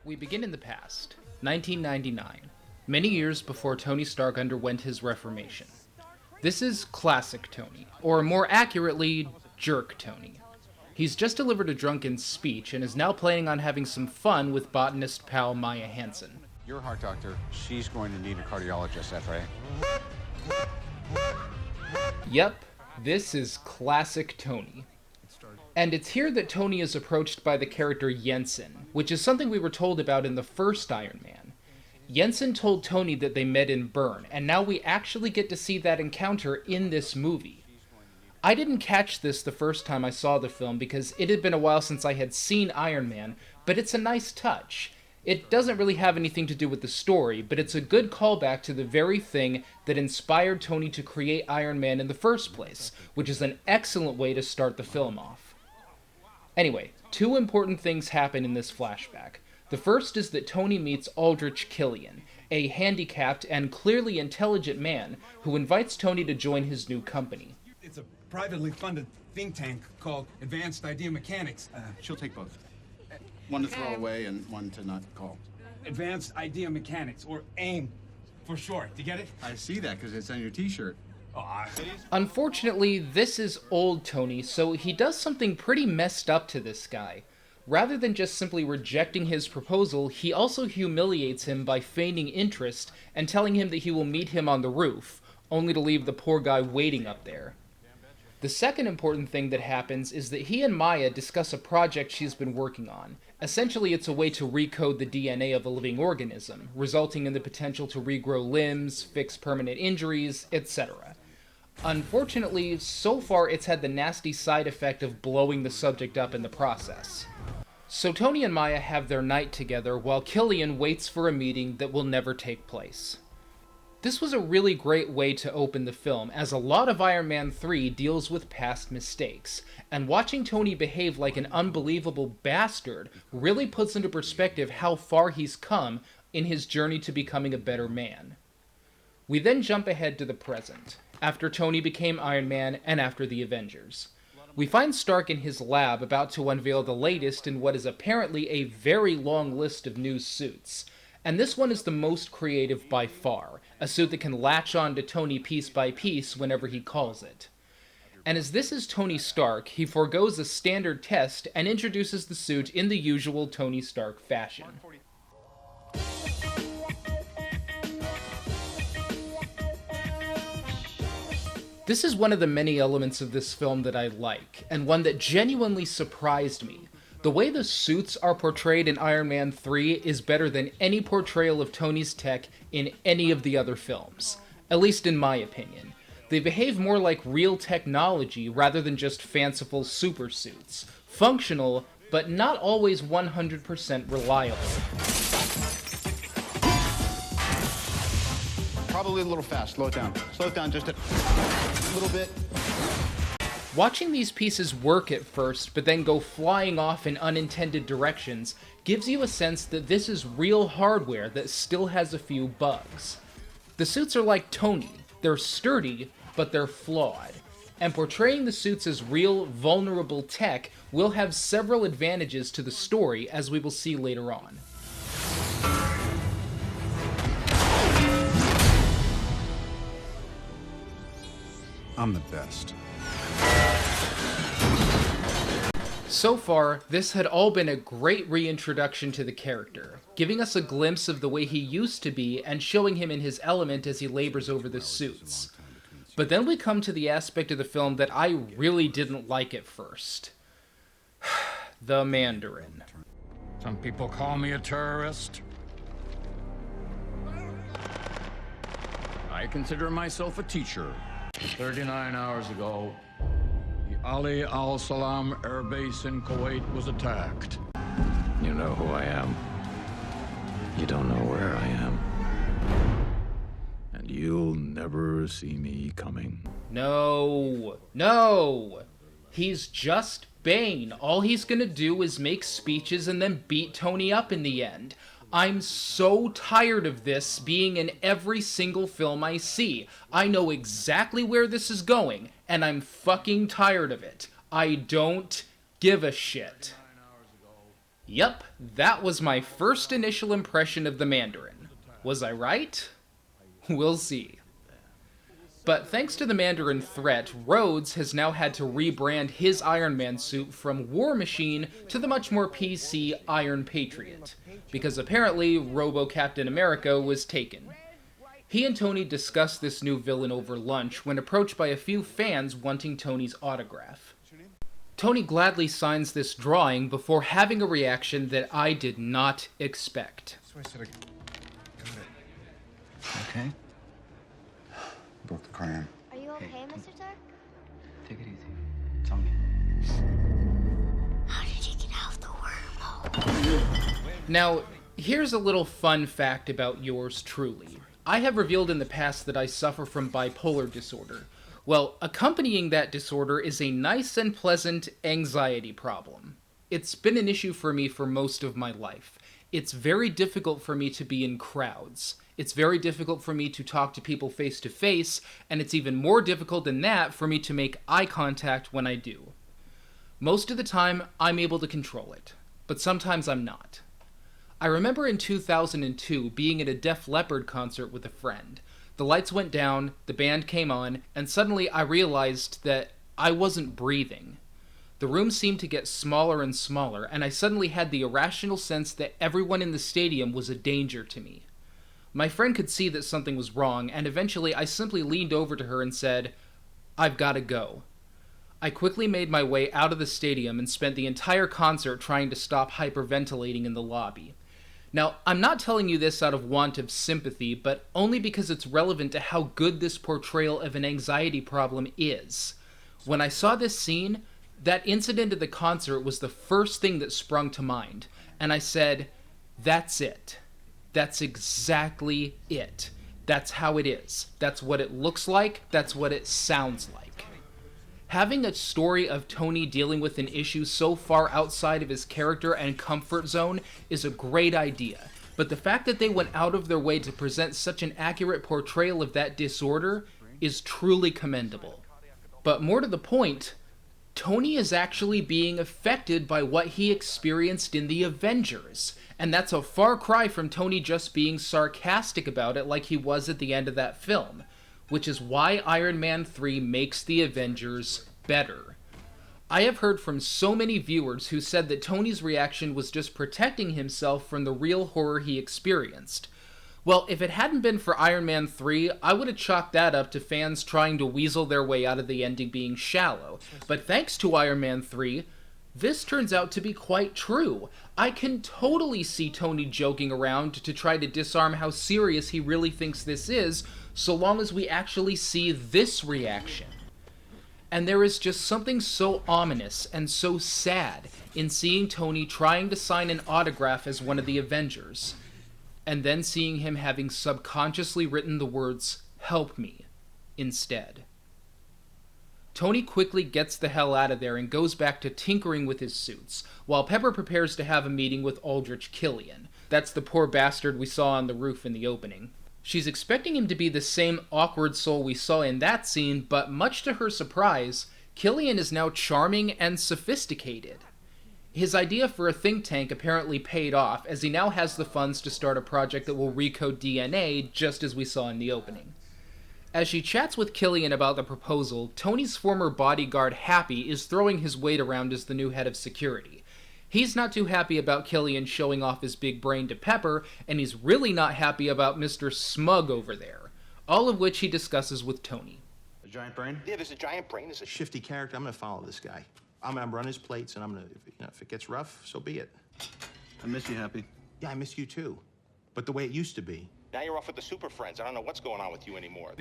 We begin in the past, 1999, many years before Tony Stark underwent his reformation. This is classic Tony, or more accurately, jerk Tony. He's just delivered a drunken speech and is now planning on having some fun with botanist pal Maya Hansen. Your heart doctor, she's going to need a cardiologist, that's right. Yep, this is classic Tony. And it's here that Tony is approached by the character Jensen, which is something we were told about in the first Iron Man. Jensen told Tony that they met in Bern, and now we actually get to see that encounter in this movie. I didn't catch this the first time I saw the film because it had been a while since I had seen Iron Man, but it's a nice touch. It doesn't really have anything to do with the story, but it's a good callback to the very thing that inspired Tony to create Iron Man in the first place, which is an excellent way to start the film off. Anyway, two important things happen in this flashback. The first is that Tony meets Aldrich Killian, a handicapped and clearly intelligent man who invites Tony to join his new company. It's a privately funded think tank called Advanced Idea Mechanics. She'll take both. One to throw away and one to not call. Advanced Idea Mechanics, or AIM for short. Do you get it? I see that because it's on your t-shirt. Unfortunately, this is old Tony, so he does something pretty messed up to this guy. Rather than just simply rejecting his proposal, he also humiliates him by feigning interest and telling him that he will meet him on the roof, only to leave the poor guy waiting up there. The second important thing that happens is that he and Maya discuss a project she's been working on. Essentially, it's a way to recode the DNA of a living organism, resulting in the potential to regrow limbs, fix permanent injuries, etc. Unfortunately, so far it's had the nasty side effect of blowing the subject up in the process. So Tony and Maya have their night together while Killian waits for a meeting that will never take place. This was a really great way to open the film, as a lot of Iron Man 3 deals with past mistakes, and watching Tony behave like an unbelievable bastard really puts into perspective how far he's come in his journey to becoming a better man. We then jump ahead to the present, after Tony became Iron Man and after the Avengers. We find Stark in his lab about to unveil the latest in what is apparently a very long list of new suits. And this one is the most creative by far, a suit that can latch on to Tony piece by piece whenever he calls it. And as this is Tony Stark, he forgoes a standard test and introduces the suit in the usual Tony Stark fashion. This is one of the many elements of this film that I like, and one that genuinely surprised me. The way the suits are portrayed in Iron Man 3 is better than any portrayal of Tony's tech in any of the other films, at least in my opinion. They behave more like real technology rather than just fanciful super suits. Functional, but not always 100% reliable. Probably a little fast. Slow it down. Slow it down just a little bit. Watching these pieces work at first, but then go flying off in unintended directions, gives you a sense that this is real hardware that still has a few bugs. The suits are like Tony. They're sturdy, but they're flawed. And portraying the suits as real, vulnerable tech will have several advantages to the story, as we will see later on. I'm the best. So far, this had all been a great reintroduction to the character, giving us a glimpse of the way he used to be and showing him in his element as he labors over the suits. But then we come to the aspect of the film that I really didn't like at first. The Mandarin. Some people call me a terrorist. I consider myself a teacher. 39 hours ago, the Ali Al-Salam Air Base in Kuwait was attacked. You know who I am. You don't know where I am. And you'll never see me coming. No. He's just Bane. All he's gonna do is make speeches and then beat Tony up in the end. I'm so tired of this being in every single film I see. I know exactly where this is going, and I'm fucking tired of it. I don't give a shit. Yep, that was my first initial impression of the Mandarin. Was I right? We'll see. But thanks to the Mandarin threat, Rhodes has now had to rebrand his Iron Man suit from War Machine to the much more PC Iron Patriot, because apparently Robo-Captain America was taken. He and Tony discuss this new villain over lunch when approached by a few fans wanting Tony's autograph. Tony gladly signs this drawing before having a reaction that I did not expect. So I said I got it. Okay. Broke the crayon. Are you okay, Mr. Stark? Take it easy. Tell me. How did he get out of the wormhole? Now, here's a little fun fact about yours truly. I have revealed in the past that I suffer from bipolar disorder. Well, accompanying that disorder is a nice and pleasant anxiety problem. It's been an issue for me for most of my life. It's very difficult for me to be in crowds. It's very difficult for me to talk to people face to face, and it's even more difficult than that for me to make eye contact when I do. Most of the time, I'm able to control it, but sometimes I'm not. I remember in 2002 being at a Def Leppard concert with a friend. The lights went down, the band came on, and suddenly I realized that I wasn't breathing. The room seemed to get smaller and smaller, and I suddenly had the irrational sense that everyone in the stadium was a danger to me. My friend could see that something was wrong, and eventually I simply leaned over to her and said, "I've got to go." I quickly made my way out of the stadium and spent the entire concert trying to stop hyperventilating in the lobby. Now, I'm not telling you this out of want of sympathy, but only because it's relevant to how good this portrayal of an anxiety problem is. When I saw this scene, that incident at the concert was the first thing that sprung to mind, and I said, that's it. That's exactly it. That's how it is. That's what it looks like. That's what it sounds like. Having a story of Tony dealing with an issue so far outside of his character and comfort zone is a great idea, but the fact that they went out of their way to present such an accurate portrayal of that disorder is truly commendable. But more to the point, Tony is actually being affected by what he experienced in the Avengers, and that's a far cry from Tony just being sarcastic about it like he was at the end of that film, which is why Iron Man 3 makes the Avengers better. I have heard from so many viewers who said that Tony's reaction was just protecting himself from the real horror he experienced. Well, if it hadn't been for Iron Man 3, I would have chalked that up to fans trying to weasel their way out of the ending being shallow. But thanks to Iron Man 3, this turns out to be quite true. I can totally see Tony joking around to try to disarm how serious he really thinks this is, so long as we actually see this reaction. And there is just something so ominous and so sad in seeing Tony trying to sign an autograph as one of the Avengers, and then seeing him having subconsciously written the words, "Help me," instead. Tony quickly gets the hell out of there and goes back to tinkering with his suits, while Pepper prepares to have a meeting with Aldrich Killian. That's the poor bastard we saw on the roof in the opening. She's expecting him to be the same awkward soul we saw in that scene, but much to her surprise, Killian is now charming and sophisticated. His idea for a think tank apparently paid off, as he now has the funds to start a project that will recode DNA, just as we saw in the opening. As she chats with Killian about the proposal, Tony's former bodyguard Happy is throwing his weight around as the new head of security. He's not too happy about Killian showing off his big brain to Pepper, and he's really not happy about Mr. Smug over there, all of which he discusses with Tony. A giant brain? Yeah, there's a giant brain. There's a Shifty character. I'm gonna follow this guy. I'm gonna run his plates, and I'm gonna, if it gets rough, so be it. I miss you, Happy. Yeah, I miss you too. But the way it used to be. Now you're off with the Super Friends. I don't know what's going on with you anymore.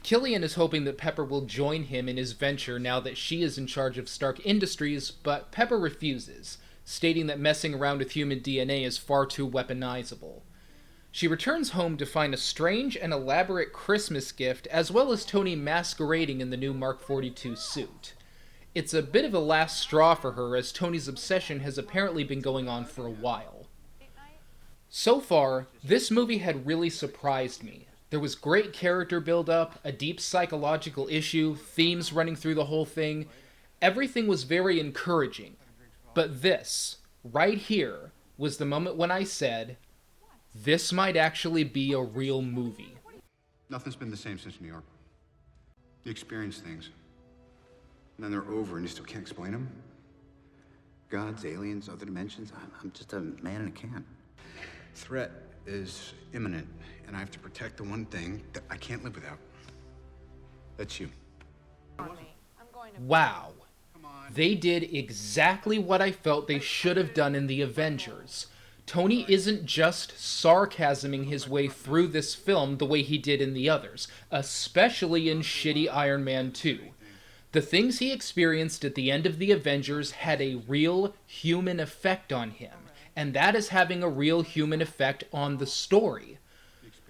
Killian is hoping that Pepper will join him in his venture now that she is in charge of Stark Industries, but Pepper refuses, stating that messing around with human DNA is far too weaponizable. She returns home to find a strange and elaborate Christmas gift, as well as Tony masquerading in the new Mark 42 suit. It's a bit of a last straw for her, as Tony's obsession has apparently been going on for a while. So far, this movie had really surprised me. There was great character build-up, a deep psychological issue, themes running through the whole thing. Everything was very encouraging. But this, right here, was the moment when I said, this might actually be a real movie. Nothing's been the same since New York. You experience things, and then they're over and you still can't explain them. Gods, aliens, other dimensions. I'm just a man in a can. Threat is imminent, and I have to protect the one thing that I can't live without. That's you. Wow. They did exactly what I felt they should have done in The Avengers. Tony isn't just sarcasming his way through this film the way he did in the others, especially in shitty Iron Man 2. The things he experienced at the end of The Avengers had a real human effect on him, and that is having a real human effect on the story.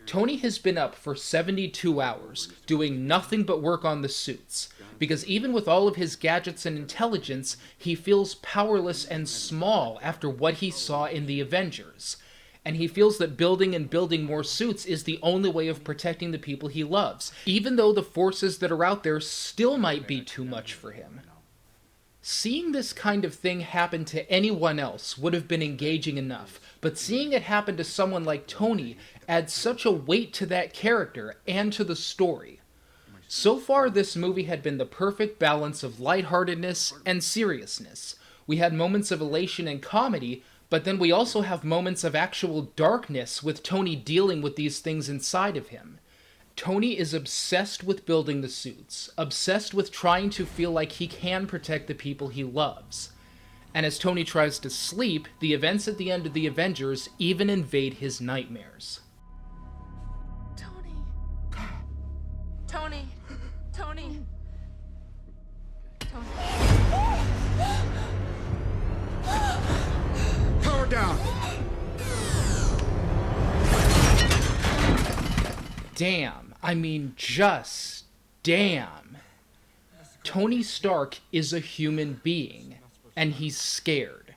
Tony has been up for 72 hours, doing nothing but work on the suits, because even with all of his gadgets and intelligence, he feels powerless and small after what he saw in the Avengers. And he feels that building and building more suits is the only way of protecting the people he loves, even though the forces that are out there still might be too much for him. Seeing this kind of thing happen to anyone else would have been engaging enough, but seeing it happen to someone like Tony adds such a weight to that character and to the story. So far, this movie had been the perfect balance of lightheartedness and seriousness. We had moments of elation and comedy, but then we also have moments of actual darkness with Tony dealing with these things inside of him. Tony is obsessed with building the suits, obsessed with trying to feel like he can protect the people he loves. And as Tony tries to sleep, the events at the end of The Avengers even invade his nightmares. Tony. Tony. Tony. Tony. Power down! Damn. I mean, just damn. Tony Stark is a human being, and he's scared.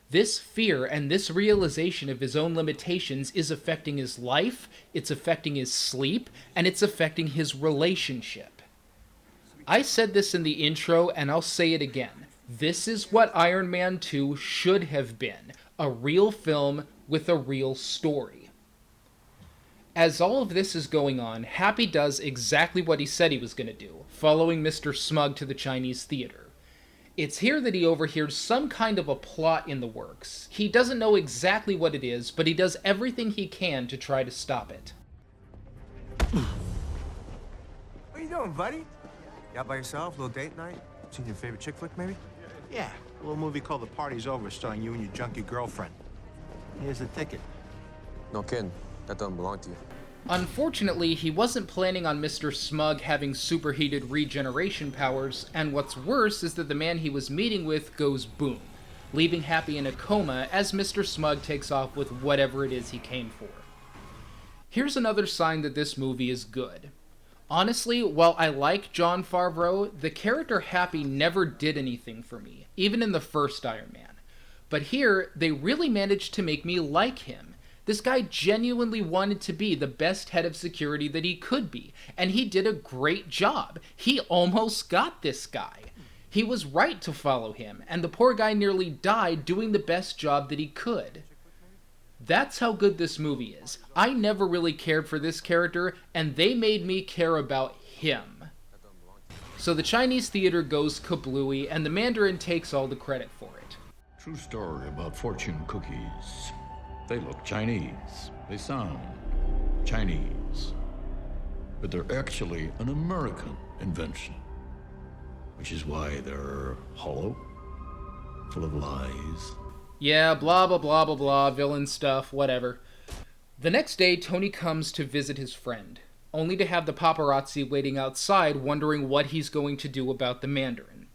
This fear and this realization of his own limitations is affecting his life, it's affecting his sleep, and it's affecting his relationship. I said this in the intro, and I'll say it again. This is what Iron Man 2 should have been. A real film with a real story. As all of this is going on, Happy does exactly what he said he was going to do, following Mr. Smug to the Chinese theater. It's here that he overhears some kind of a plot in the works. He doesn't know exactly what it is, but he does everything he can to try to stop it. What you doing, buddy? You out by yourself? Little date night? Seen your favorite chick flick, maybe? Yeah, a little movie called The Party's Over, starring you and your junkie girlfriend. Here's the ticket. No kidding. That doesn't belong to you. Unfortunately, he wasn't planning on Mr. Smug having superheated regeneration powers, and what's worse is that the man he was meeting with goes boom, leaving Happy in a coma as Mr. Smug takes off with whatever it is he came for. Here's another sign that this movie is good. Honestly, while I like Jon Favreau, the character Happy never did anything for me, even in the first Iron Man. But here, they really managed to make me like him. This guy genuinely wanted to be the best head of security that he could be, and he did a great job. He almost got this guy. He was right to follow him, and the poor guy nearly died doing the best job that he could. That's how good this movie is. I never really cared for this character, and they made me care about him. So the Chinese theater goes kablooey, and the Mandarin takes all the credit for it. True story about fortune cookies. They look Chinese. They sound Chinese. But they're actually an American invention. Which is why they're hollow, full of lies. Yeah, blah blah blah blah blah, villain stuff, whatever. The next day, Tony comes to visit his friend, only to have the paparazzi waiting outside wondering what he's going to do about the Mandarin.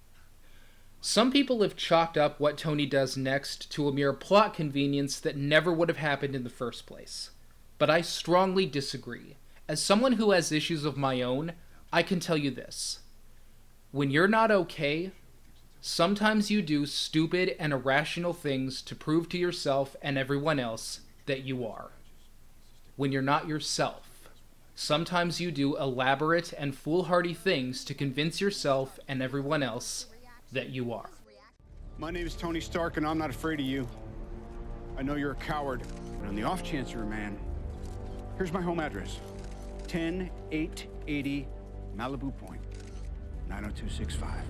Some people have chalked up what Tony does next to a mere plot convenience that never would have happened in the first place. But I strongly disagree. As someone who has issues of my own, I can tell you this. When you're not okay, sometimes you do stupid and irrational things to prove to yourself and everyone else that you are. When you're not yourself, sometimes you do elaborate and foolhardy things to convince yourself and everyone else that you are. My name is Tony Stark, and I'm not afraid of you. I know you're a coward, but on the off chance you're a man, here's my home address. 10880 Malibu Point, 90265.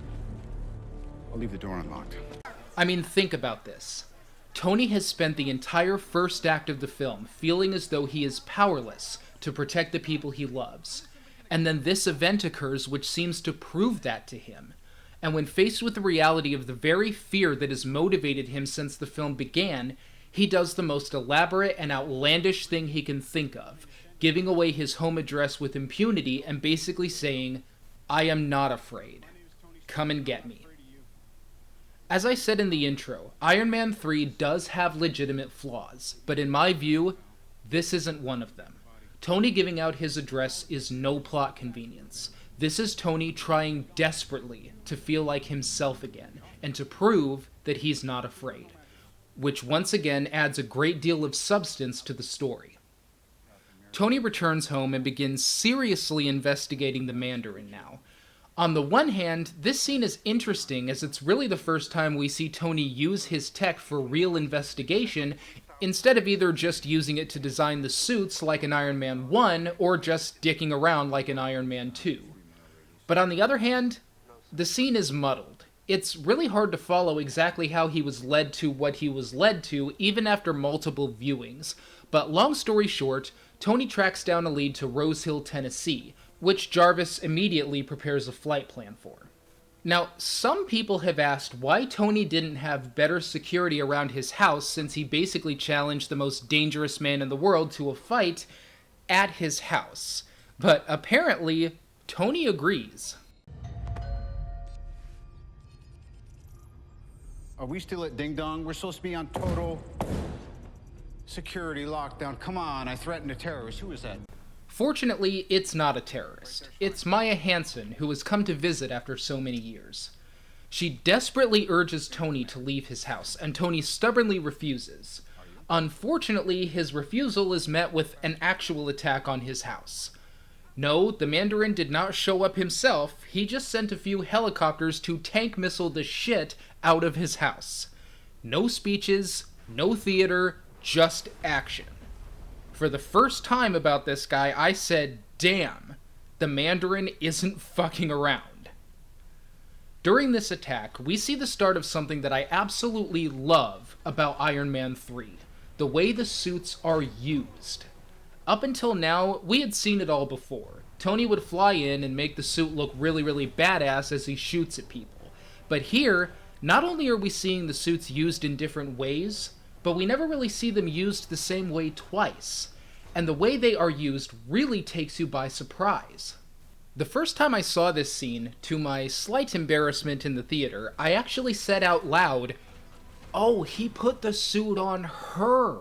I'll leave the door unlocked. I mean, think about this. Tony has spent the entire first act of the film feeling as though he is powerless to protect the people he loves. And then this event occurs which seems to prove that to him. And when faced with the reality of the very fear that has motivated him since the film began, he does the most elaborate and outlandish thing he can think of, giving away his home address with impunity and basically saying, "I am not afraid. Come and get me." As I said in the intro, Iron Man 3 does have legitimate flaws, but in my view, this isn't one of them. Tony giving out his address is no plot convenience. This is Tony trying desperately to feel like himself again, and to prove that he's not afraid, which once again adds a great deal of substance to the story. Tony returns home and begins seriously investigating the Mandarin now. On the one hand, this scene is interesting as it's really the first time we see Tony use his tech for real investigation, instead of either just using it to design the suits like in Iron Man 1, or just dicking around like in Iron Man 2. But on the other hand, the scene is muddled. It's really hard to follow exactly how he was led to what he was led to, even after multiple viewings. But long story short, Tony tracks down a lead to Rose Hill, Tennessee, which Jarvis immediately prepares a flight plan for. Now, some people have asked why Tony didn't have better security around his house since he basically challenged the most dangerous man in the world to a fight at his house. But apparently, Tony agrees. Are we still at Ding Dong? We're supposed to be on total security lockdown. Come on, I threatened a terrorist. Who is that? Fortunately, it's not a terrorist. It's Maya Hansen, who has come to visit after so many years. She desperately urges Tony to leave his house, and Tony stubbornly refuses. Unfortunately, his refusal is met with an actual attack on his house. No, the Mandarin did not show up himself, he just sent a few helicopters to tank missile the shit out of his house. No speeches, no theater, just action. For the first time about this guy, I said, damn, the Mandarin isn't fucking around. During this attack, we see the start of something that I absolutely love about Iron Man 3, the way the suits are used. Up until now, we had seen it all before. Tony would fly in and make the suit look really, really badass as he shoots at people. But here, not only are we seeing the suits used in different ways, but we never really see them used the same way twice. And the way they are used really takes you by surprise. The first time I saw this scene, to my slight embarrassment in the theater, I actually said out loud, "Oh, he put the suit on her."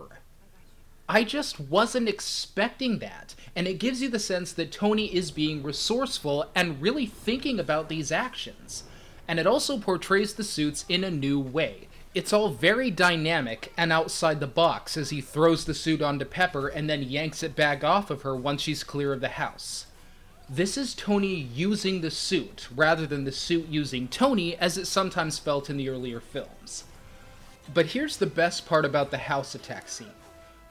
I just wasn't expecting that, and it gives you the sense that Tony is being resourceful and really thinking about these actions. And it also portrays the suits in a new way. It's all very dynamic and outside the box as he throws the suit onto Pepper and then yanks it back off of her once she's clear of the house. This is Tony using the suit, rather than the suit using Tony, as it sometimes felt in the earlier films. But here's the best part about the house attack scene.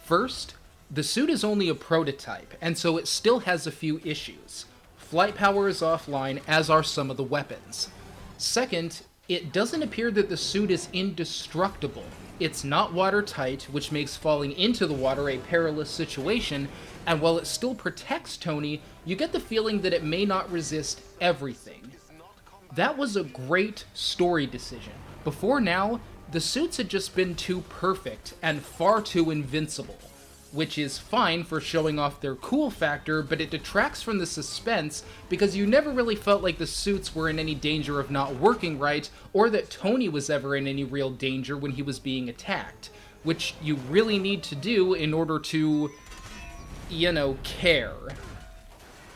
First, the suit is only a prototype, and so it still has a few issues. Flight power is offline, as are some of the weapons. Second, it doesn't appear that the suit is indestructible. It's not watertight, which makes falling into the water a perilous situation, and while it still protects Tony, you get the feeling that it may not resist everything. That was a great story decision. Before now, the suits had just been too perfect and far too invincible, which is fine for showing off their cool factor, but it detracts from the suspense because you never really felt like the suits were in any danger of not working right, or that Tony was ever in any real danger when he was being attacked, which you really need to do in order to, care.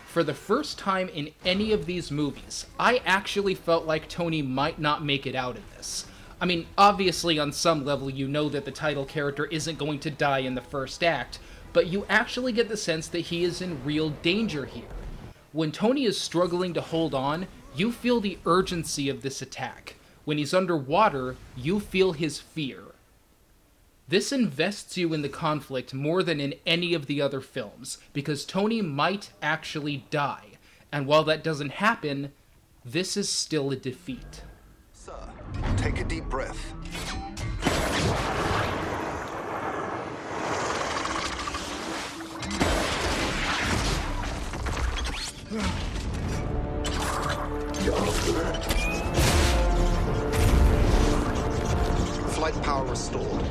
For the first time in any of these movies, I actually felt like Tony might not make it out of this. I mean, obviously on some level you know that the title character isn't going to die in the first act, but you actually get the sense that he is in real danger here. When Tony is struggling to hold on, you feel the urgency of this attack. When he's underwater, you feel his fear. This invests you in the conflict more than in any of the other films, because Tony might actually die, and while that doesn't happen, this is still a defeat. Sir, take a deep breath. Flight power restored.